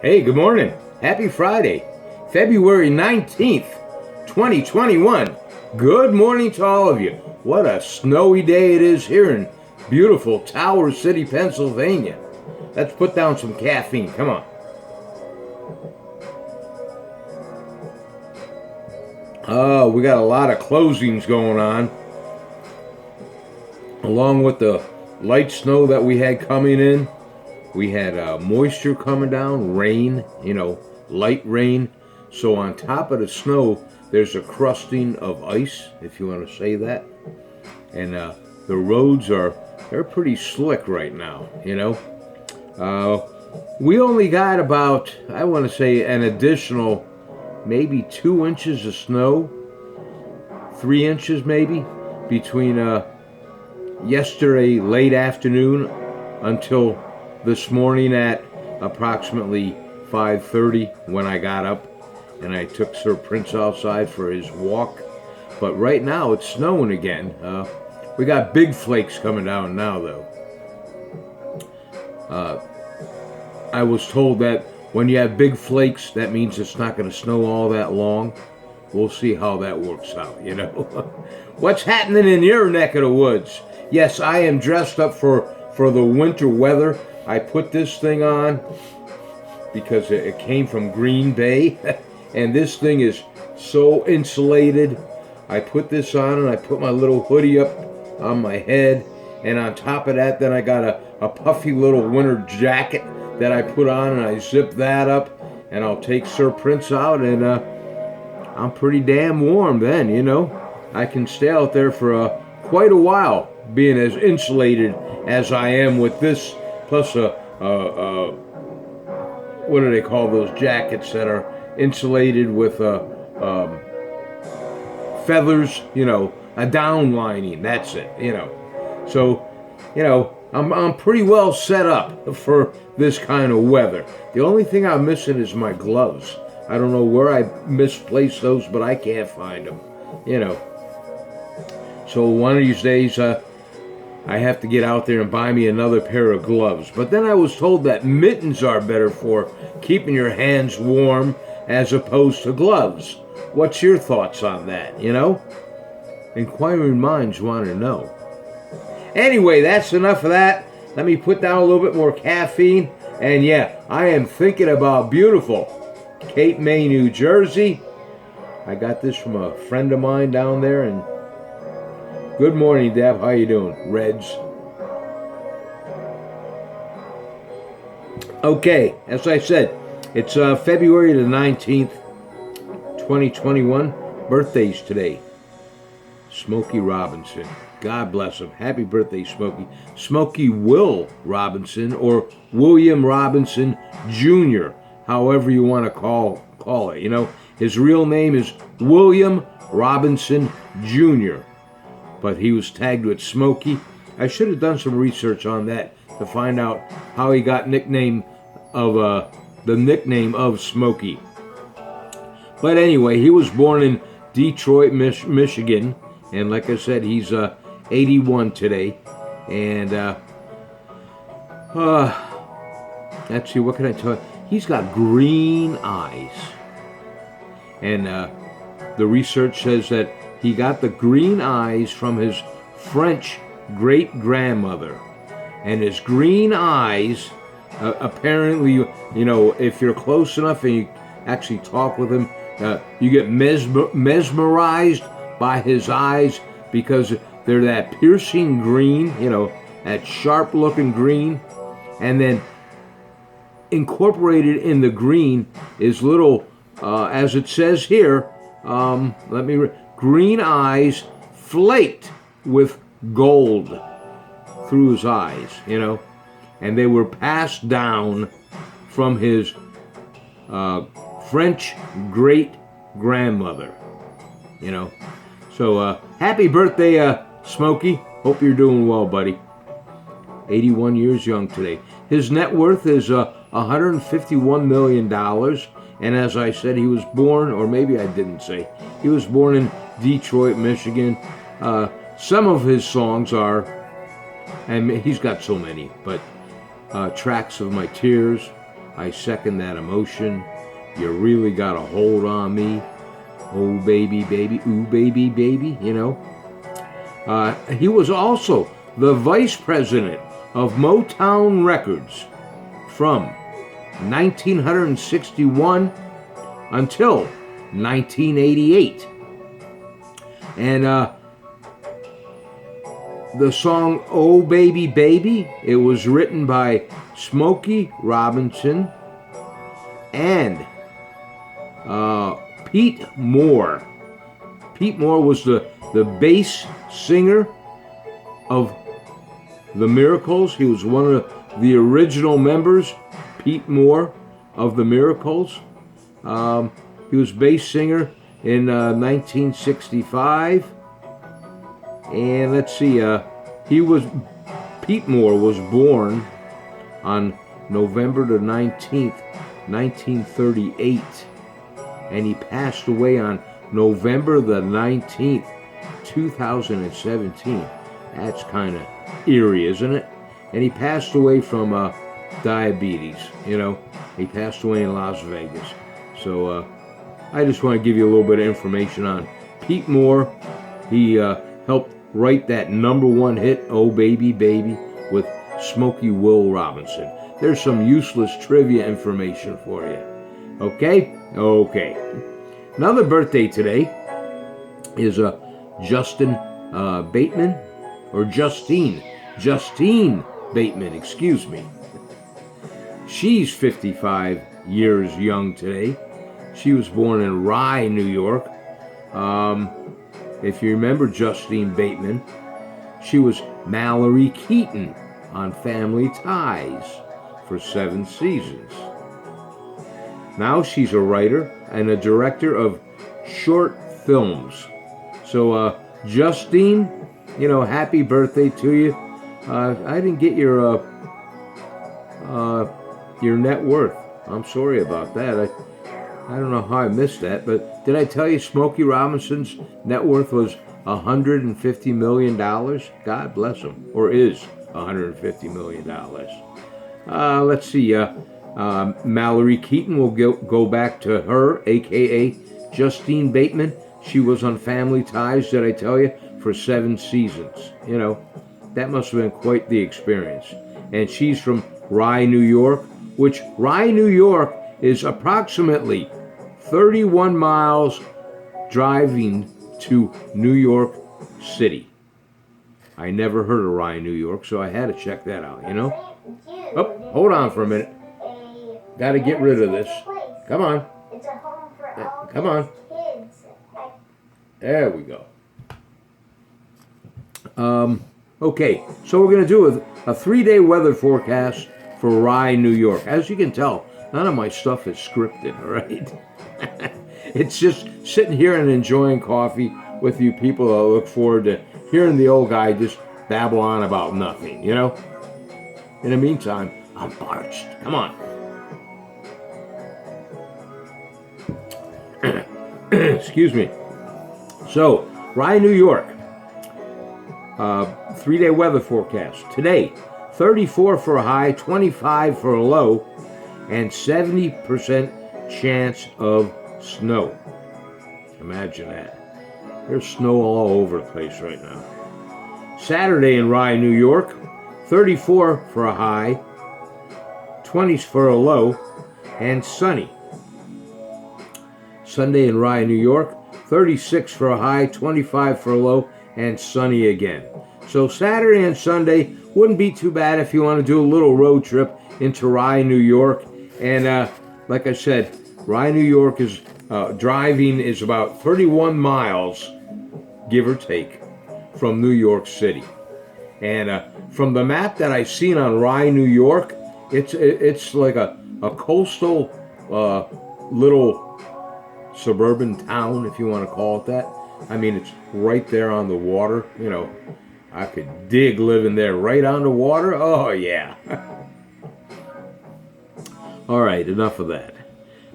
Hey, good morning. Happy Friday, February 19th, 2021. Good morning to all of you. What a snowy day it is here in beautiful Tower City, Pennsylvania. Let's put down some caffeine. Come on. Oh, we got a lot of closings going on. Along with the light snow that we had coming in, we had moisture coming down, rain, light rain. So on top of the snow, there's a crusting of ice, if you want to say that. And the roads they're pretty slick right now, We only got about, I want to say, an additional maybe 2 inches of snow, 3 inches maybe, between yesterday late afternoon until this morning at approximately 5:30 when I got up and I took Sir Prince outside for his walk. But right now it's snowing again. We got big flakes coming down now though. I was told that when you have big flakes, that means it's not going to snow all that long. We'll see how that works out, What's happening in your neck of the woods? Yes, I am dressed up for the winter weather. I put this thing on because it came from Green Bay, and this thing is so insulated. I put this on and I put my little hoodie up on my head, and on top of that, then I got a puffy little winter jacket that I put on, and I zip that up, and I'll take Sir Prince out, and I'm pretty damn warm then, I can stay out there for quite a while, being as insulated as I am with this, plus what do they call those jackets that are insulated with feathers, a down lining, that's it, So, I'm pretty well set up for this kind of weather. The only thing I'm missing is my gloves. I don't know where I misplaced those, but I can't find them, So one of these days, I have to get out there and buy me another pair of gloves. But then I was told that mittens are better for keeping your hands warm as opposed to gloves. What's your thoughts on that, Inquiring minds want to know. Anyway, that's enough of that. Let me put down a little bit more caffeine. And yeah, I am thinking about beautiful Cape May, New Jersey. I got this from a friend of mine down there. And good morning, Deb. How you doing, Reds? Okay, as I said, it's February the 19th, 2021. Birthdays today. Smokey Robinson. God bless him. Happy birthday, Smokey. Smokey Will Robinson, or William Robinson Jr., however you want to call it. His real name is William Robinson Jr., but he was tagged with Smokey. I should have done some research on that to find out how he got the nickname of Smokey. But anyway, he was born in Detroit, Michigan, and like I said, he's 81 today. And let's see, what can I tell you? He's got green eyes, and the research says that he got the green eyes from his French great-grandmother. And his green eyes, apparently, if you're close enough and you actually talk with him, you get mesmerized by his eyes because they're that piercing green, that sharp-looking green. And then incorporated in the green is little, as it says here, green eyes flaked with gold through his eyes, and they were passed down from his French great-grandmother, So happy birthday, Smokey. Hope you're doing well, buddy. 81 years young today. His net worth is $151 million, and as I said, he was born, or maybe I didn't say, he was born in Detroit, Michigan. Some of his songs are, and he's got so many, but Tracks of My Tears, I Second That Emotion, You Really Got a Hold on Me, Oh Baby Baby, Ooh Baby Baby, you know. He was also the vice president of Motown Records from 1961 until 1988. And the song Oh Baby Baby, it was written by Smokey Robinson and Pete Moore. Pete Moore was the bass singer of The Miracles. He was one of the original members, Pete Moore of The Miracles. He was bass singer in 1965. And let's see, Pete Moore was born on November the 19th, 1938. And he passed away on November the 19th, 2017. That's kind of eerie, isn't it? And he passed away from diabetes, you know. He passed away in Las Vegas. So I just want to give you a little bit of information on Pete Moore. He helped write that #1 hit, Oh Baby Baby, with Smokey Will Robinson. There's some useless trivia information for you. Okay? Okay. Another birthday today is Justine Bateman, excuse me. She's 55 years young today. She was born in Rye, New York. If you remember Justine Bateman, she was Mallory Keaton on Family Ties for 7 seasons. Now she's a writer and a director of short films. So, Justine, you know, happy birthday to you. I didn't get your net worth. I'm sorry about that. I don't know how I missed that, but did I tell you Smokey Robinson's net worth was $150 million? God bless him. Or is $150 million. Let's see. Mallory Keaton, will go back to her, a.k.a. Justine Bateman. She was on Family Ties, did I tell you, for 7 seasons. You know, that must have been quite the experience. And she's from Rye, New York, which Rye, New York is approximately 31 miles driving to New York City. I never heard of Rye, New York, so I had to check that out, you know? Oh, hold on for a minute. Got to get rid of this. Come on. It's a home for all Come on. kids. There we go. Okay, so we're going to do a 3-day weather forecast for Rye, New York. As you can tell, none of my stuff is scripted, all right? It's just sitting here and enjoying coffee with you people. I look forward to hearing the old guy just babble on about nothing, you know? In the meantime, I'm parched. Come on. Excuse me. So, Rye, New York. 3-day weather forecast. Today, 34 for a high, 25 for a low, and 70% chance of snow. Imagine that. There's snow all over the place right now. Saturday in Rye, New York, 34 for a high, 20 for a low, and sunny. Sunday in Rye, New York, 36 for a high, 25 for a low, and sunny again. So Saturday and Sunday wouldn't be too bad if you want to do a little road trip into Rye, New York. And like I said, Rye, New York is driving is about 31 miles, give or take, from New York City. And from the map that I've seen on Rye, New York, it's like a coastal little suburban town, if you want to call it that. I mean, it's right there on the water. You know, I could dig living there right on the water. Oh, yeah. All right, enough of that.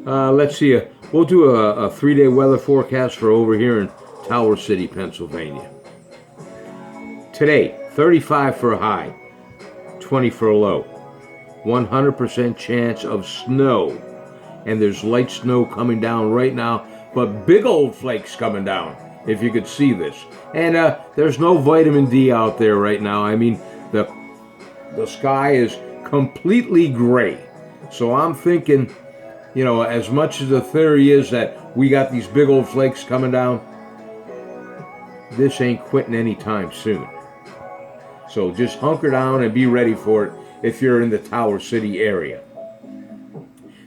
Let's see. We'll do a 3-day weather forecast for over here in Tower City, Pennsylvania. Today, 35 for a high, 20 for a low. 100% chance of snow. And there's light snow coming down right now, but big old flakes coming down, if you could see this. And there's no vitamin D out there right now. I mean, the sky is completely gray. So I'm thinking, as much as the theory is that we got these big old flakes coming down, this ain't quitting anytime soon. So just hunker down and be ready for it if you're in the Tower City area.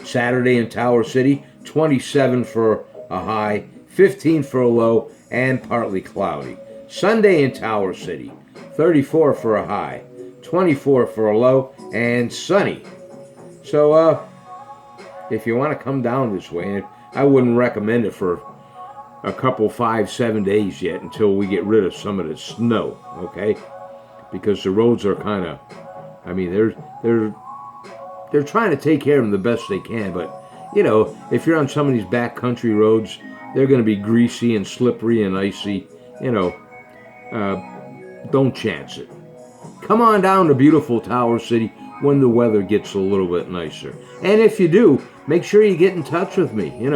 Saturday in Tower City, 27 for a high, 15 for a low, and partly cloudy. Sunday in Tower City, 34 for a high, 24 for a low, and sunny. So if you want to come down this way, I wouldn't recommend it for a couple 5-7 days yet until we get rid of some of the snow, okay? Because the roads are kind of, I mean, they're trying to take care of them the best they can, but if you're on some of these backcountry roads, they're going to be greasy and slippery and icy. Don't chance it. Come on down to beautiful Tower City when the weather gets a little bit nicer. And if you do, make sure you get in touch with me.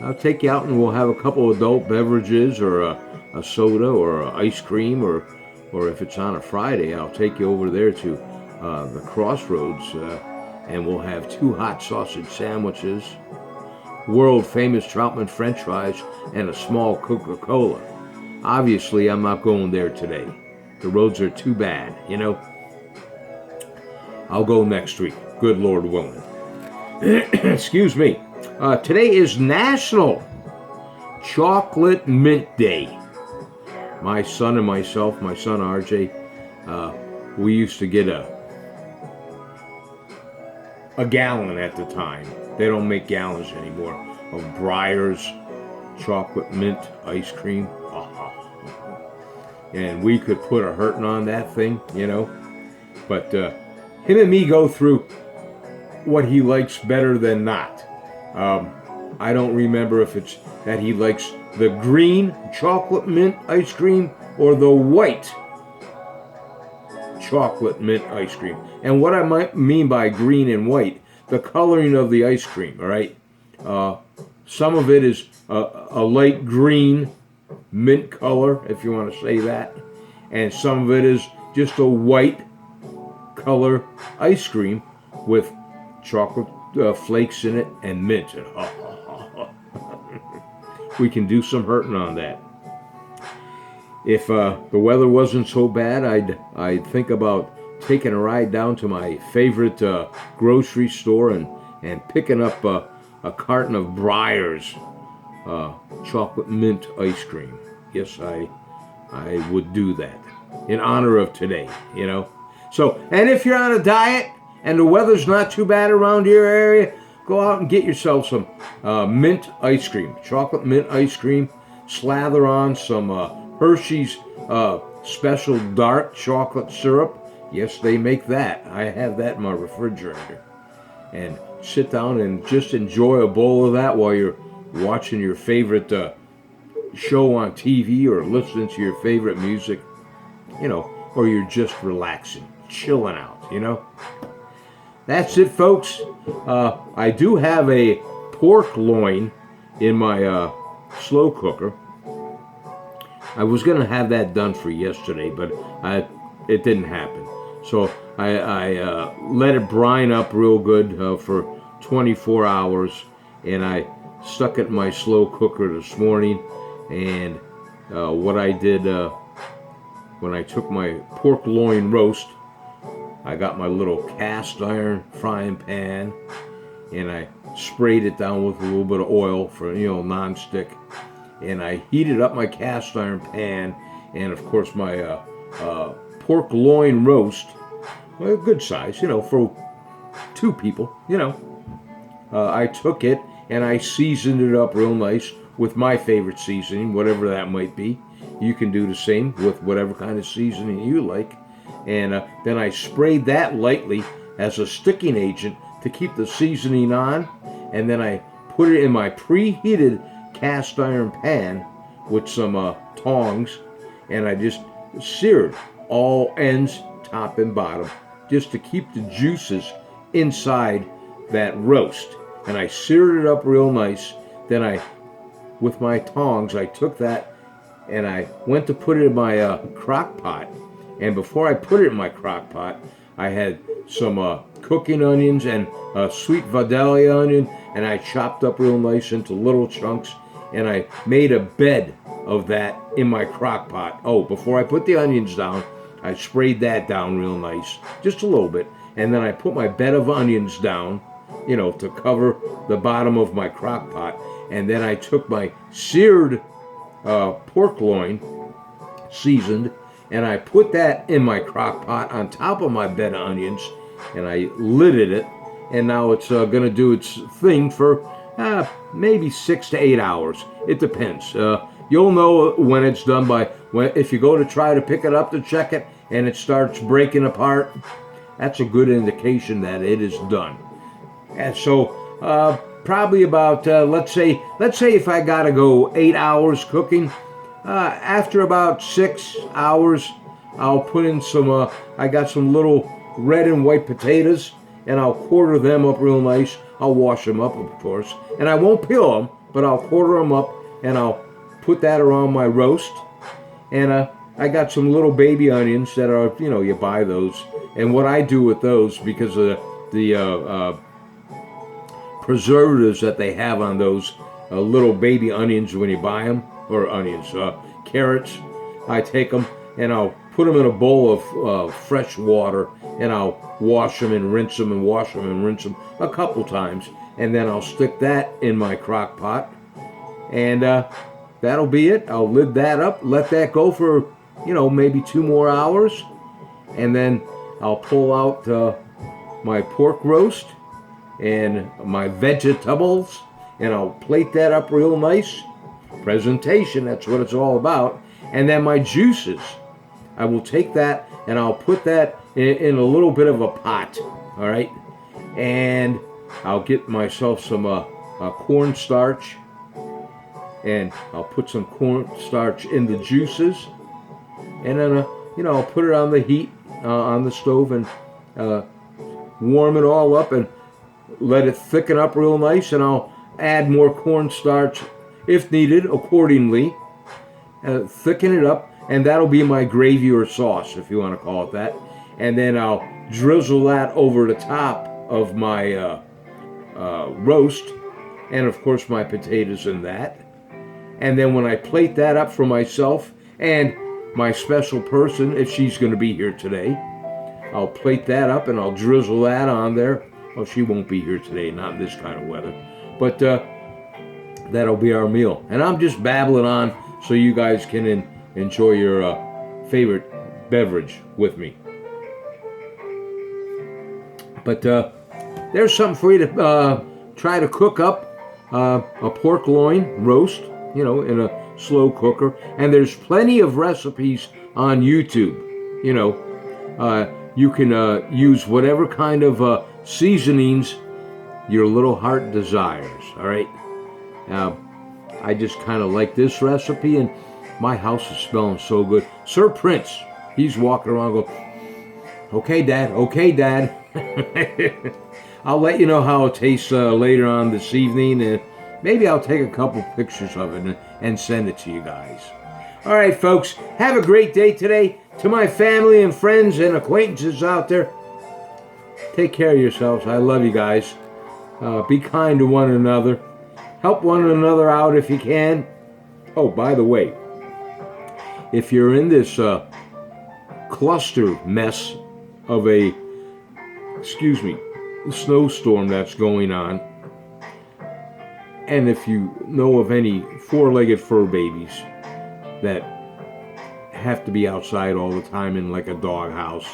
I'll take you out and we'll have a couple adult beverages or a soda or ice cream, or if it's on a Friday, I'll take you over there to the Crossroads and we'll have 2 hot sausage sandwiches, world famous Troutman French fries, and a small Coca-Cola. Obviously, I'm not going there today. The roads are too bad, I'll go next week, good Lord willing. Excuse me. Today is National Chocolate Mint Day. My son and myself, my son RJ, we used to get a gallon at the time. They don't make gallons anymore of Breyer's chocolate mint ice cream. And we could put a hurting on that thing, But him and me go through what he likes better than not. I don't remember if it's that he likes the green chocolate mint ice cream or the white chocolate mint ice cream. And what I might mean by green and white, the coloring of the ice cream, all right? Some of it is a light green mint color, if you want to say that. And some of it is just a white color ice cream with chocolate flakes in it and mint. We can do some hurting on that. If the weather wasn't so bad, I'd think about taking a ride down to my favorite grocery store and picking up a carton of Breyer's chocolate mint ice cream. Yes, I would do that in honor of today, So, and if you're on a diet and the weather's not too bad around your area, go out and get yourself some mint ice cream, chocolate mint ice cream. Slather on some Hershey's special dark chocolate syrup. Yes, they make that. I have that in my refrigerator. And sit down and just enjoy a bowl of that while you're watching your favorite show on TV or listening to your favorite music, or you're just relaxing, chilling out, That's it, folks. I do have a pork loin in my slow cooker. I was going to have that done for yesterday, but it didn't happen. So I let it brine up real good for 24 hours, and I stuck it in my slow cooker this morning. And what I did when I took my pork loin roast, I got my little cast iron frying pan, and I sprayed it down with a little bit of oil for, non-stick. And I heated up my cast iron pan, and of course my pork loin roast, well, good size, for 2 people, I took it and I seasoned it up real nice with my favorite seasoning, whatever that might be. You can do the same with whatever kind of seasoning you like. And then I sprayed that lightly as a sticking agent to keep the seasoning on. And then I put it in my preheated cast iron pan with some tongs, and I just seared all ends, top and bottom, just to keep the juices inside that roast. And I seared it up real nice. Then with my tongs, I took that and I went to put it in my crock pot. And before I put it in my crock pot, I had some cooking onions and a sweet Vidalia onion, and I chopped up real nice into little chunks, and I made a bed of that in my crock pot. Oh, before I put the onions down, I sprayed that down real nice, just a little bit, and then I put my bed of onions down, to cover the bottom of my crock pot, and then I took my seared pork loin, seasoned, and I put that in my crock pot on top of my bed of onions, and I lidded it, and now it's going to do its thing for maybe 6 to 8 hours. It depends. You'll know when it's done if you go to try to pick it up to check it, and it starts breaking apart. That's a good indication that it is done. And so probably about let's say if I gotta go 8 hours cooking, after about 6 hours, I'll put in some. I got some little red and white potatoes, and I'll quarter them up real nice. I'll wash them up, of course, and I won't peel them, but I'll quarter them up, and I'll put that around my roast. And I got some little baby onions that are, you buy those. And what I do with those, because of the preservatives that they have on those little baby onions when you buy them, or carrots, I take them and I'll put them in a bowl of fresh water, and I'll wash them and rinse them and wash them and rinse them a couple times, and then I'll stick that in my crock pot, and that'll be it. I'll lid that up, let that go for maybe 2 more hours, and then I'll pull out my pork roast and my vegetables, and I'll plate that up real nice. Presentation, that's what it's all about. And then my juices, I will take that and I'll put that in a little bit of a pot, all right? And I'll get myself some cornstarch, and I'll put some cornstarch in the juices, and then I'll put it on the heat on the stove, and warm it all up and let it thicken up real nice, and I'll add more cornstarch if needed accordingly, thicken it up, and that'll be my gravy or sauce, if you want to call it that. And then I'll drizzle that over the top of my roast, and of course my potatoes in that. And then when I plate that up for myself and my special person, if she's going to be here today, I'll plate that up and I'll drizzle that on there. Well, she won't be here today, not in this kind of weather, but that'll be our meal. And I'm just babbling on so you guys can enjoy your favorite beverage with me. But there's something for you to try to cook up, a pork loin roast, in a slow cooker. And there's plenty of recipes on YouTube. You can use whatever kind of seasonings your little heart desires, all right? I just kind of like this recipe, and my house is smelling so good. Sir Prince, he's walking around going, okay, Dad, okay, Dad. I'll let you know how it tastes later on this evening, and maybe I'll take a couple pictures of it and send it to you guys. All right, folks, have a great day today. To my family and friends and acquaintances out there, take care of yourselves. I love you guys. Be kind to one another. Help one another out if you can. Oh, by the way, if you're in this cluster mess of a snowstorm that's going on, and if you know of any four-legged fur babies that have to be outside all the time in like a dog house,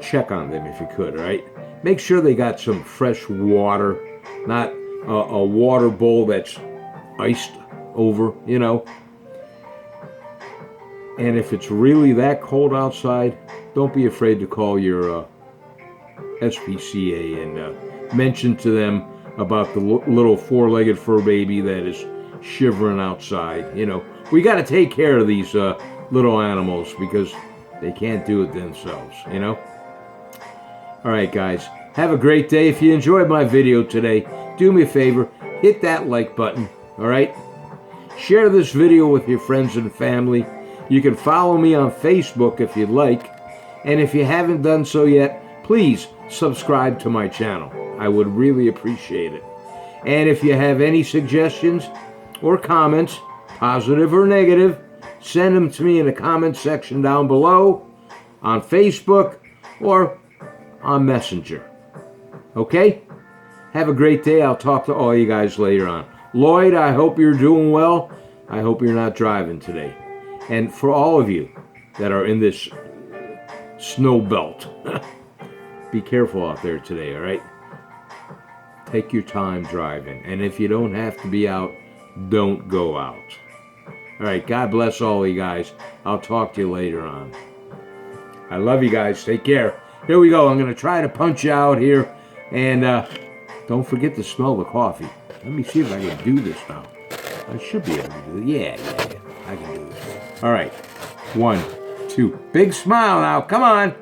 check on them if you could, all right? Make sure they got some fresh water, not a water bowl that's iced over, And if it's really that cold outside, don't be afraid to call your SPCA and mention to them about the little four-legged fur baby that is shivering outside. We got to take care of these little animals because they can't do it themselves, All right, guys. Have a great day. If you enjoyed my video today, do me a favor, hit that like button. All right? Share this video with your friends and family. You can follow me on Facebook if you'd like. And if you haven't done so yet, please subscribe to my channel. I would really appreciate it. And if you have any suggestions or comments, positive or negative, send them to me in the comment section down below, on Facebook, or on Messenger. Okay? Have a great day. I'll talk to all you guys later on. Lloyd, I hope you're doing well. I hope you're not driving today. And for all of you that are in this snow belt, be careful out there today, all right? Take your time driving. And if you don't have to be out, don't go out. All right, God bless all of you guys. I'll talk to you later on. I love you guys. Take care. Here we go. I'm going to try to punch you out here. And don't forget to smell the coffee. Let me see if I can do this now. I should be able to do it. Yeah. I can do this. All right. 1, 2. Big smile now. Come on.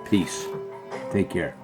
Peace. Take care.